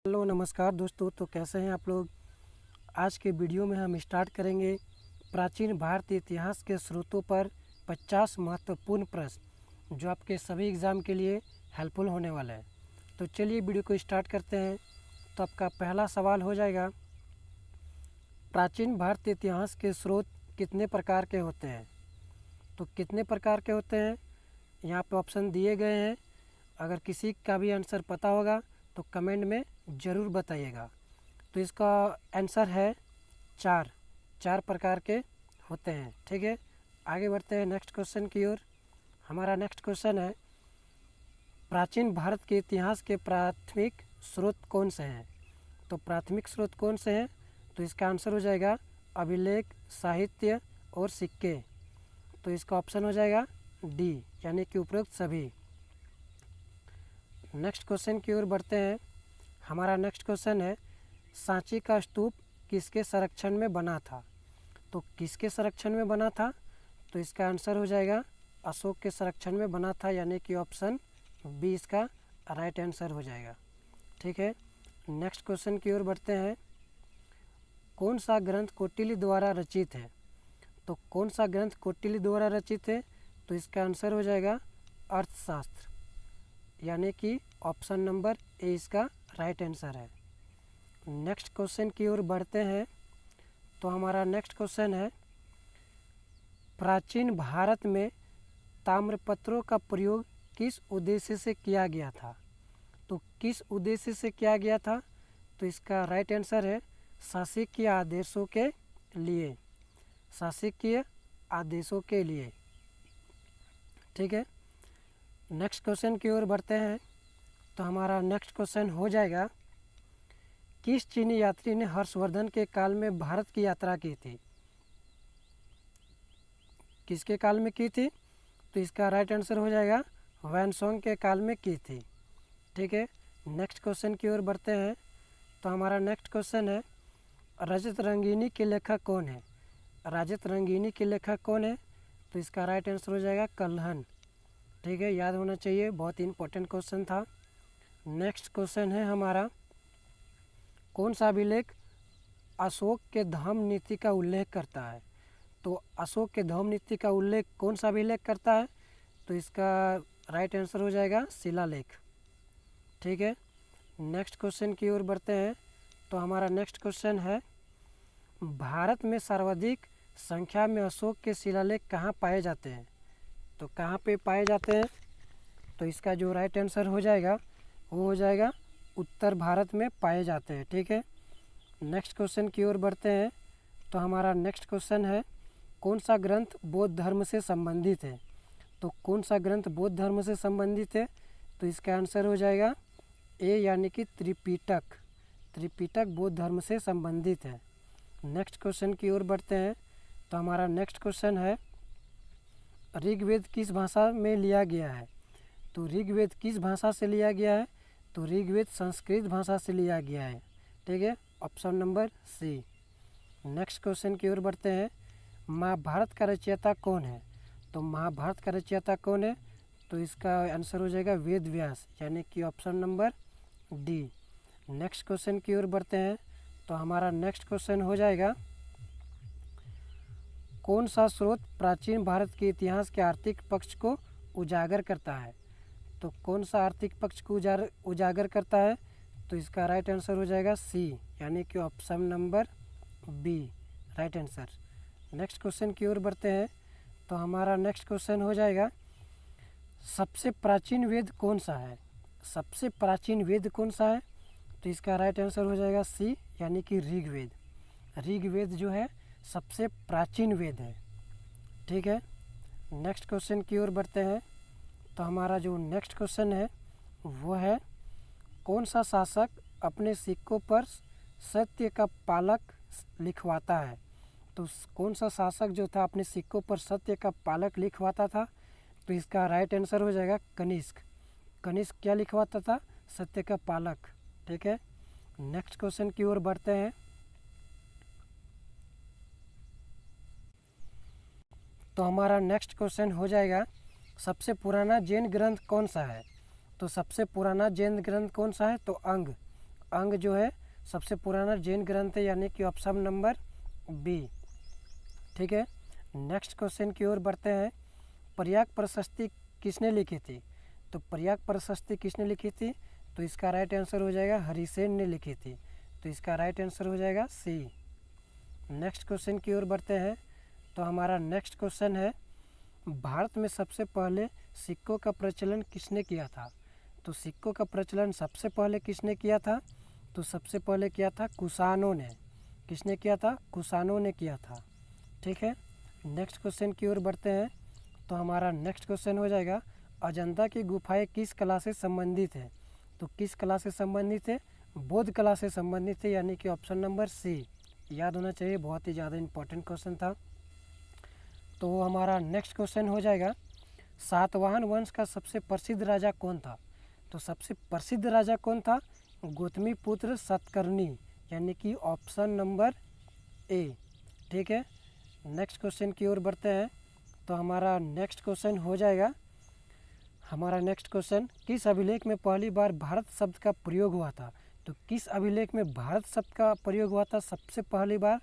Hello नमस्कार दोस्तों। तो कैसे हैं आप लोग। आज के वीडियो में हम स्टार्ट करेंगे प्राचीन भारतीय इतिहास के स्रोतों पर 50 महत्वपूर्ण प्रश्न जो आपके सभी एग्ज़ाम के लिए हेल्पफुल होने वाला है। तो चलिए वीडियो को स्टार्ट करते हैं। तो आपका पहला सवाल हो जाएगा, प्राचीन भारतीय इतिहास के स्रोत कितने प्रकार के होते हैं। तो कितने प्रकार के होते हैं यहाँ पे ऑप्शन दिए गए हैं। अगर किसी का भी आंसर पता होगा तो कमेंट में ज़रूर बताइएगा। तो इसका आंसर है चार प्रकार के होते हैं। ठीक है, आगे बढ़ते हैं नेक्स्ट क्वेश्चन की ओर। हमारा नेक्स्ट क्वेश्चन है, प्राचीन भारत के इतिहास के प्राथमिक स्रोत कौन से हैं। तो प्राथमिक स्रोत कौन से हैं, तो इसका आंसर हो जाएगा अभिलेख, साहित्य और सिक्के। तो इसका ऑप्शन हो जाएगा डी, यानी कि उपरोक्त सभी। नेक्स्ट क्वेश्चन की ओर बढ़ते हैं। हमारा नेक्स्ट क्वेश्चन है, सांची का स्तूप किसके संरक्षण में बना था। तो किसके संरक्षण में बना था, तो इसका आंसर हो जाएगा अशोक के संरक्षण में बना था, यानी कि ऑप्शन बी इसका राइट आंसर हो जाएगा। ठीक है, नेक्स्ट क्वेश्चन की ओर बढ़ते हैं। कौन सा ग्रंथ कौटिल्य द्वारा रचित है। तो कौन सा ग्रंथ कौटिल्य द्वारा रचित है, तो इसका आंसर हो जाएगा अर्थशास्त्र, यानी कि ऑप्शन नंबर ए इसका राइट आंसर है। नेक्स्ट क्वेश्चन की ओर बढ़ते हैं। तो हमारा नेक्स्ट क्वेश्चन है, प्राचीन भारत में ताम्रपत्रों का प्रयोग किस उद्देश्य से किया गया था। तो किस उद्देश्य से किया गया था, तो इसका राइट आंसर है शासकीय आदेशों के लिए, शासकीय आदेशों के लिए। ठीक है, नेक्स्ट क्वेश्चन की ओर बढ़ते हैं। तो हमारा नेक्स्ट क्वेश्चन हो जाएगा, किस चीनी यात्री ने हर्षवर्धन के काल में भारत की यात्रा की थी। किसके काल में की थी, तो इसका राइट आंसर हो जाएगा वैनसोंग के काल में की थी। ठीक है, नेक्स्ट क्वेश्चन की ओर बढ़ते हैं। तो हमारा नेक्स्ट क्वेश्चन है, रजत रंगीनी के लेखक कौन है। रजत रंगीनी के लेखक कौन है, तो इसका राइट आंसर हो जाएगा कल्हन। ठीक है, याद होना चाहिए, बहुत ही इंपॉर्टेंट क्वेश्चन था। नेक्स्ट क्वेश्चन है हमारा, कौन सा अभिलेख अशोक के धम्म नीति का उल्लेख करता है। तो अशोक के धम्म नीति का उल्लेख कौन सा अभिलेख करता है, तो इसका राइट आंसर हो जाएगा शिलालेख। ठीक है, नेक्स्ट क्वेश्चन की ओर बढ़ते हैं। तो हमारा नेक्स्ट क्वेश्चन है, भारत में सर्वाधिक संख्या में अशोक के शिलालेख कहाँ पाए जाते हैं। तो कहाँ पे पाए जाते हैं, तो इसका जो राइट आंसर हो जाएगा वो हो जाएगा उत्तर भारत में पाए जाते हैं। ठीक है, नेक्स्ट क्वेश्चन की ओर बढ़ते हैं। तो हमारा नेक्स्ट क्वेश्चन है, कौन सा ग्रंथ बौद्ध धर्म से संबंधित है। तो कौन सा ग्रंथ बौद्ध धर्म से संबंधित है, तो इसका आंसर हो जाएगा ए, यानी कि त्रिपिटक। त्रिपिटक बौद्ध धर्म से संबंधित है। नेक्स्ट क्वेश्चन की ओर बढ़ते हैं। तो हमारा नेक्स्ट क्वेश्चन है, ऋग्वेद किस भाषा में लिया गया है। तो ऋग्वेद किस भाषा से लिया गया है, तो ऋग्वेद संस्कृत भाषा से लिया गया है। ठीक है, option number C. Next question की ओर बढ़ते हैं, महाभारत का रचयिता कौन है। तो महाभारत का रचयिता कौन है, तो इसका आंसर हो जाएगा वेद व्यास, यानी कि option number D. Next question की ओर बढ़ते हैं। तो हमारा नेक्स्ट क्वेश्चन हो जाएगा, कौन सा स्रोत प्राचीन भारत के इतिहास के आर्थिक पक्ष को उजागर करता है। तो कौन सा आर्थिक पक्ष को उजागर करता है, तो इसका राइट आंसर हो जाएगा सी, यानी कि option number B right answer. Next question की ओर बढ़ते हैं। तो हमारा नेक्स्ट क्वेश्चन हो जाएगा, सबसे प्राचीन वेद कौन सा है। सबसे प्राचीन वेद कौन सा है, तो इसका राइट आंसर हो जाएगा सी, यानी कि ऋग्वेद। ऋग्वेद जो है सबसे प्राचीन वेद है। ठीक है, नेक्स्ट क्वेश्चन की ओर बढ़ते हैं। तो हमारा जो नेक्स्ट क्वेश्चन है वो है, कौन सा शासक अपने सिक्कों पर सत्य का पालक लिखवाता है। तो कौन सा शासक जो था अपने सिक्कों पर सत्य का पालक लिखवाता था, तो इसका राइट आंसर हो जाएगा कनिष्क। कनिष्क क्या लिखवाता था, सत्य का पालक। ठीक है, नेक्स्ट क्वेश्चन की ओर बढ़ते हैं। तो हमारा नेक्स्ट क्वेश्चन हो जाएगा, सबसे पुराना जैन ग्रंथ कौन सा है। तो सबसे पुराना जैन ग्रंथ कौन सा है, तो अंग अंग जो है सबसे पुराना जैन ग्रंथ है, यानी कि ऑप्शन नंबर बी। ठीक है, नेक्स्ट क्वेश्चन की ओर बढ़ते हैं। प्रयाग प्रशस्ति किसने लिखी थी? तो प्रयाग प्रशस्ति किसने लिखी थी? तो इसका राइट आंसर हो जाएगा हरिसेन ने लिखी थी। तो इसका राइट आंसर हो जाएगा सी। नेक्स्ट क्वेश्चन की ओर बढ़ते हैं। तो हमारा नेक्स्ट क्वेश्चन है, भारत में सबसे पहले सिक्कों का प्रचलन किसने किया था? तो सिक्कों का प्रचलन सबसे पहले किसने किया था? तो सबसे पहले किया था कुषाणों ने। किसने किया था? कुषाणों ने किया था। ठीक है, नेक्स्ट क्वेश्चन की ओर बढ़ते हैं। तो हमारा नेक्स्ट क्वेश्चन हो जाएगा, अजंता की गुफाएं किस कला से संबंधित है? तो किस कला से संबंधित है? बौद्ध कला से संबंधित है, यानी कि ऑप्शन नंबर सी। याद होना चाहिए, बहुत ही ज़्यादा इंपॉर्टेंट क्वेश्चन था। तो हमारा नेक्स्ट क्वेश्चन हो जाएगा, सातवाहन वंश का सबसे प्रसिद्ध राजा कौन था? तो सबसे प्रसिद्ध राजा कौन था? गौतमी पुत्र सतकर्णी, यानी कि ऑप्शन नंबर ए। ठीक है, नेक्स्ट क्वेश्चन की ओर बढ़ते हैं। तो हमारा नेक्स्ट क्वेश्चन हो जाएगा, हमारा नेक्स्ट क्वेश्चन, किस अभिलेख में पहली बार भारत शब्द का प्रयोग हुआ था? तो किस अभिलेख में भारत शब्द का प्रयोग हुआ था सबसे पहली बार?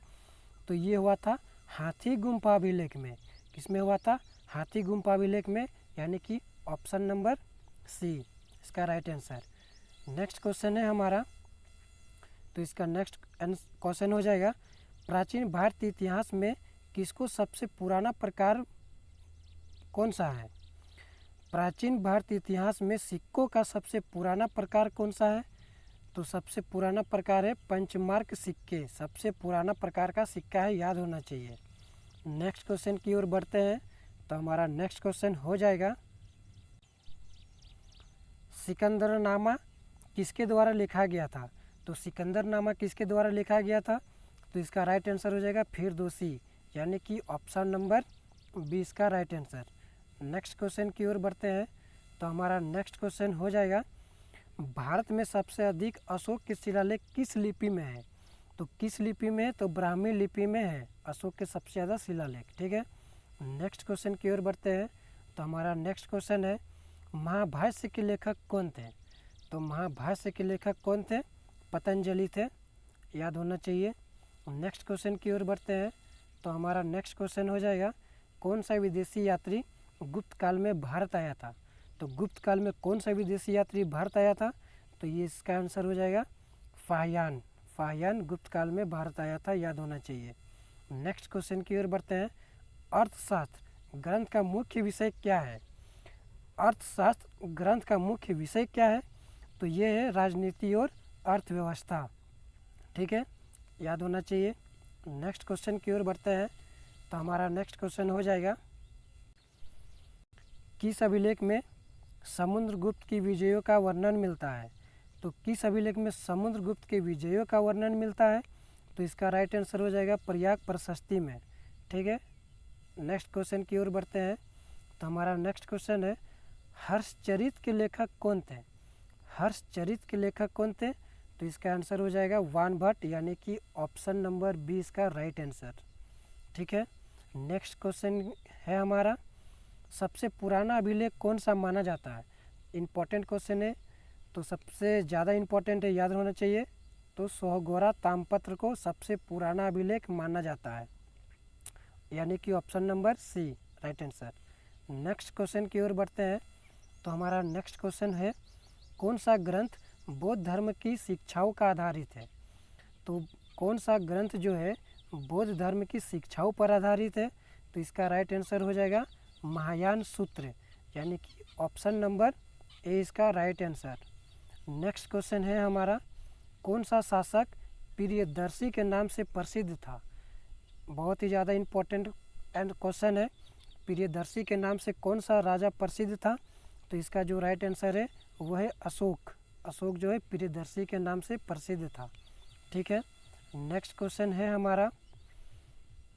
तो ये हुआ था हाथी गुम्फा अभिलेख में। किसमें हुआ था? हाथी गुम्फा अभिलेख में, यानी कि ऑप्शन नंबर सी इसका राइट आंसर। नेक्स्ट क्वेश्चन है हमारा, तो इसका नेक्स्ट क्वेश्चन हो जाएगा, प्राचीन भारतीय इतिहास में किसको सबसे पुराना प्रकार कौन सा है? प्राचीन भारतीय इतिहास में सिक्कों का सबसे पुराना प्रकार कौन सा है? तो सबसे पुराना प्रकार है पंचमार्क सिक्के। सबसे पुराना प्रकार का सिक्का है, याद होना चाहिए। नेक्स्ट क्वेश्चन की ओर बढ़ते हैं। तो हमारा नेक्स्ट क्वेश्चन हो जाएगा, सिकंदरनामा किसके द्वारा लिखा गया था? तो सिकंदरनामा किसके द्वारा लिखा गया था? तो इसका राइट आंसर हो जाएगा फिरदौसी, यानी कि ऑप्शन नंबर 20 का राइट आंसर। नेक्स्ट क्वेश्चन की ओर बढ़ते हैं। तो हमारा नेक्स्ट क्वेश्चन हो जाएगा, भारत में सबसे अधिक अशोक के शिलालेख किस लिपि में है? तो किस लिपि में है? तो ब्राह्मी लिपि में है अशोक के सबसे ज़्यादा शिलालेख। ठीक है, नेक्स्ट क्वेश्चन की ओर बढ़ते हैं। तो हमारा नेक्स्ट क्वेश्चन है, महाभाष्य के लेखक कौन थे? तो महाभाष्य के लेखक कौन थे? पतंजलि थे, याद होना चाहिए। नेक्स्ट क्वेश्चन की ओर बढ़ते हैं। तो हमारा नेक्स्ट क्वेश्चन हो जाएगा, कौन सा विदेशी यात्री गुप्त काल में भारत आया था? तो गुप्त काल में कौन सा विदेशी यात्री भारत आया था? तो ये इसका आंसर हो जाएगा फाहियान। फाहियान गुप्त काल में भारत आया था, याद होना चाहिए। नेक्स्ट क्वेश्चन की ओर बढ़ते हैं, अर्थशास्त्र ग्रंथ का मुख्य विषय क्या है? अर्थशास्त्र ग्रंथ का मुख्य विषय क्या है? तो ये है राजनीति और अर्थव्यवस्था। ठीक है, याद होना चाहिए। नेक्स्ट क्वेश्चन की ओर बढ़ते हैं। तो हमारा नेक्स्ट क्वेश्चन हो जाएगा, किस अभिलेख में समुद्रगुप्त की विजयों का वर्णन मिलता है? तो किस अभिलेख में समुद्रगुप्त के विजयों का वर्णन मिलता है? तो इसका राइट आंसर हो जाएगा प्रयाग प्रशस्ति में। ठीक है, नेक्स्ट क्वेश्चन की ओर बढ़ते हैं। तो हमारा नेक्स्ट क्वेश्चन है, हर्षचरित के लेखक कौन थे? हर्षचरित के लेखक कौन थे? तो इसका आंसर हो जाएगा वानभट्ट, यानी कि ऑप्शन नंबर 20 का राइट आंसर। ठीक है, नेक्स्ट क्वेश्चन है हमारा, सबसे पुराना अभिलेख कौन सा माना जाता है? इम्पॉर्टेंट क्वेश्चन है, तो सबसे ज़्यादा इम्पॉर्टेंट है, याद होना चाहिए। तो सोहगोरा ताम्रपत्र को सबसे पुराना अभिलेख माना जाता है, यानी कि option number C right answer. Next question की ओर बढ़ते हैं। तो हमारा नेक्स्ट क्वेश्चन है, कौन सा ग्रंथ बौद्ध धर्म की शिक्षाओं का आधारित है? तो कौन सा ग्रंथ जो है बौद्ध धर्म की शिक्षाओं पर आधारित है? तो इसका राइट आंसर हो जाएगा महायान सूत्र, यानी कि ऑप्शन नंबर ए इसका राइट आंसर। नेक्स्ट क्वेश्चन है हमारा, कौन सा शासक प्रियदर्शी के नाम से प्रसिद्ध था? बहुत ही ज़्यादा इम्पोर्टेंट क्वेश्चन है, प्रियदर्शी के नाम से कौन सा राजा प्रसिद्ध था? तो इसका जो राइट आंसर है वो है अशोक। अशोक जो है प्रियदर्शी के नाम से प्रसिद्ध था। ठीक है, नेक्स्ट क्वेश्चन है हमारा,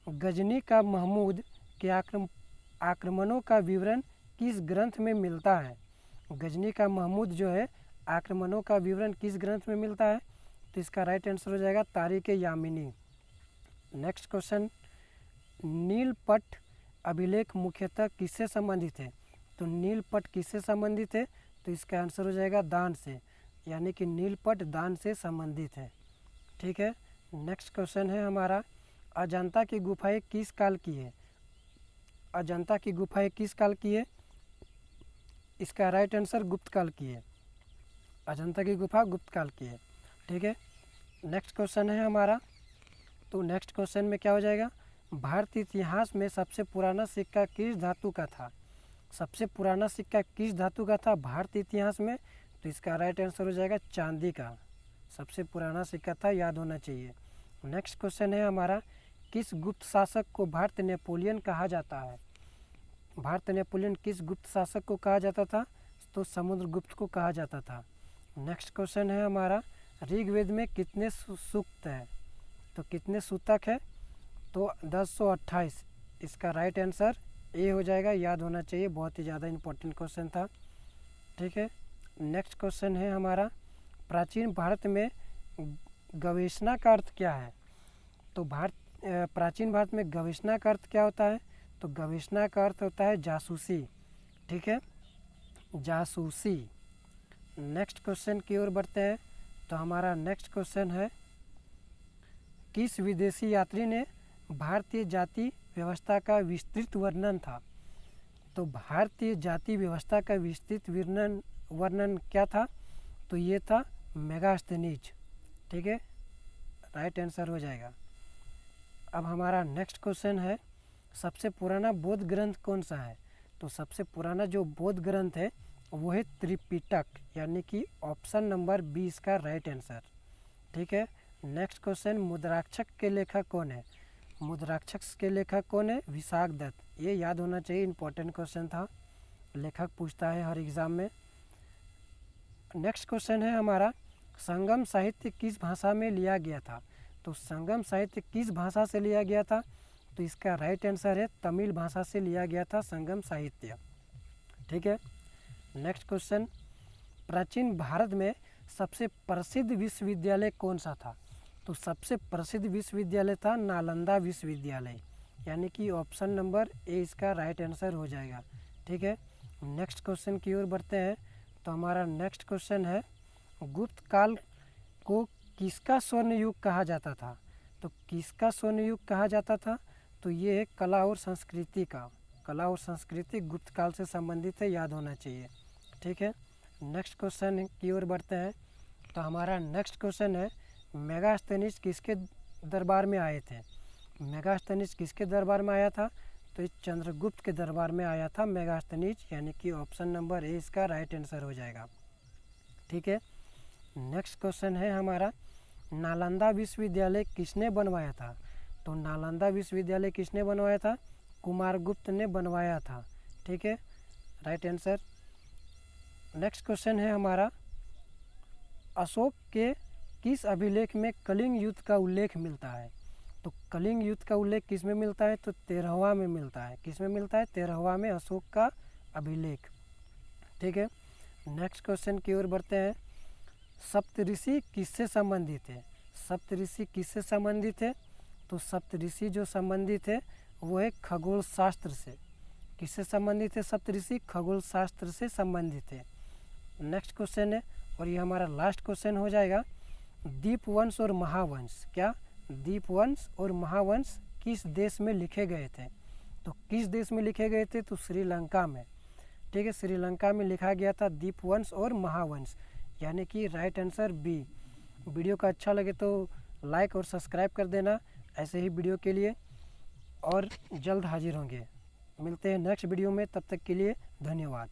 गजनी का महमूद के आक्रमणों का विवरण किस ग्रंथ में मिलता है? गजनी का महमूद जो है आक्रमणों का विवरण किस ग्रंथ में मिलता है? तो इसका राइट आंसर हो जाएगा तारीख यामिनी। नेक्स्ट क्वेश्चन, नीलपट अभिलेख मुख्यतः किससे संबंधित है? तो नीलपट किससे संबंधित है? तो इसका आंसर हो जाएगा दान से, यानी कि नीलपट दान से संबंधित है। ठीक है, नेक्स्ट क्वेश्चन है हमारा, अजंता की गुफाएं किस काल की है? अजंता की गुफाएं किस काल की है? इसका राइट आंसर गुप्त काल की है। अजंता की गुफा गुप्त काल की है। ठीक है, नेक्स्ट क्वेश्चन है हमारा, तो नेक्स्ट क्वेश्चन में क्या हो जाएगा, भारतीय इतिहास में सबसे पुराना सिक्का किस धातु का था? सबसे पुराना सिक्का किस धातु का था भारतीय इतिहास में? तो इसका राइट आंसर हो जाएगा चांदी का। सबसे पुराना सिक्का था, याद होना चाहिए। नेक्स्ट क्वेश्चन है हमारा, किस गुप्त शासक को भारत नेपोलियन कहा जाता है? भारत नेपोलियन किस गुप्त शासक को कहा जाता था? तो समुद्रगुप्त को कहा जाता था। नेक्स्ट क्वेश्चन है हमारा, ऋग्वेद में कितने सूक्त हैं? तो कितने सूतक है? तो 1028। इसका राइट आंसर ए हो जाएगा, याद होना चाहिए, बहुत ही ज़्यादा इंपॉर्टेंट क्वेश्चन था। ठीक है, नेक्स्ट क्वेश्चन है हमारा, प्राचीन भारत में गवेषणा का अर्थ क्या है? तो प्राचीन भारत में गवेषणा का अर्थ क्या होता है? तो गवेषणा का अर्थ होता है जासूसी। ठीक है, जासूसी। नेक्स्ट क्वेश्चन की ओर बढ़ते हैं, तो हमारा नेक्स्ट क्वेश्चन है, किस विदेशी यात्री ने भारतीय जाति व्यवस्था का विस्तृत वर्णन था? तो भारतीय जाति व्यवस्था का विस्तृत वर्णन क्या था? तो ये था मेगास्थनीज। ठीक है, राइट आंसर हो जाएगा। अब हमारा नेक्स्ट क्वेश्चन है, सबसे पुराना बौद्ध ग्रंथ कौन सा है? तो सबसे पुराना जो बौद्ध ग्रंथ है वो है त्रिपिटक, यानी कि ऑप्शन नंबर 20 का राइट आंसर। ठीक है, नेक्स्ट क्वेश्चन, मुद्राक्षक के लेखक कौन है? मुद्राक्षक के लेखक कौन है? विशाख दत्त। ये याद होना चाहिए, इंपॉर्टेंट क्वेश्चन था, लेखक पूछता है हर एग्ज़ाम में। नेक्स्ट क्वेश्चन है हमारा, संगम साहित्य किस भाषा में लिया गया था? तो संगम साहित्य किस भाषा से लिया गया था? तो इसका राइट आंसर है तमिल भाषा से लिया गया था संगम साहित्य। ठीक है, नेक्स्ट क्वेश्चन, प्राचीन भारत में सबसे प्रसिद्ध विश्वविद्यालय कौन सा था? तो सबसे प्रसिद्ध विश्वविद्यालय था नालंदा विश्वविद्यालय, यानी कि ऑप्शन नंबर ए इसका राइट आंसर हो जाएगा। ठीक है, नेक्स्ट क्वेश्चन की ओर बढ़ते हैं, तो हमारा नेक्स्ट क्वेश्चन है, गुप्त काल को किसका स्वर्ण युग कहा जाता था? तो किसका स्वर्ण युग कहा जाता था? तो ये है कला और संस्कृति का। कला और संस्कृति गुप्त काल से संबंधित है, याद होना चाहिए। ठीक है, नेक्स्ट क्वेश्चन की ओर बढ़ते हैं, तो हमारा नेक्स्ट क्वेश्चन है, मेगास्थनीज किसके दरबार में आए थे? मेगास्थनीज किसके दरबार में आया था? तो ये चंद्रगुप्त के दरबार में आया था मेगास्थनीज, यानी कि ऑप्शन नंबर ए इसका राइट आंसर हो जाएगा। ठीक है, नेक्स्ट क्वेश्चन है हमारा, नालंदा विश्वविद्यालय किसने बनवाया था? तो नालंदा विश्वविद्यालय किसने बनवाया था? कुमारगुप्त ने बनवाया था। ठीक है, राइट आंसर। नेक्स्ट क्वेश्चन है हमारा, अशोक के किस अभिलेख में कलिंग युद्ध का उल्लेख मिलता है? तो कलिंग युद्ध का उल्लेख किस में मिलता है? तो 13वां में मिलता है। किस में मिलता है? 13वां में अशोक का अभिलेख। ठीक है, नेक्स्ट क्वेश्चन की ओर बढ़ते हैं, सप्तऋषि किससे संबंधित है? सप्तऋषि किससे संबंधित है? तो सप्तऋषि जो संबंधित है वो है खगोल शास्त्र से। किससे संबंधित है सप्तऋषि? खगोल शास्त्र से संबंधित है। नेक्स्ट क्वेश्चन है, और ये हमारा लास्ट क्वेश्चन हो जाएगा, दीपवंश और महावंश, क्या दीपवंश और महावंश किस देश में लिखे गए थे? तो किस देश में लिखे गए थे? तो श्रीलंका में। ठीक है, श्रीलंका में लिखा गया था दीपवंश और महावंश, यानी कि राइट आंसर बी। वीडियो का अच्छा लगे तो लाइक और सब्सक्राइब कर देना ऐसे ही वीडियो के लिए, और जल्द हाजिर होंगे। मिलते हैं नेक्स्ट वीडियो में, तब तक के लिए धन्यवाद।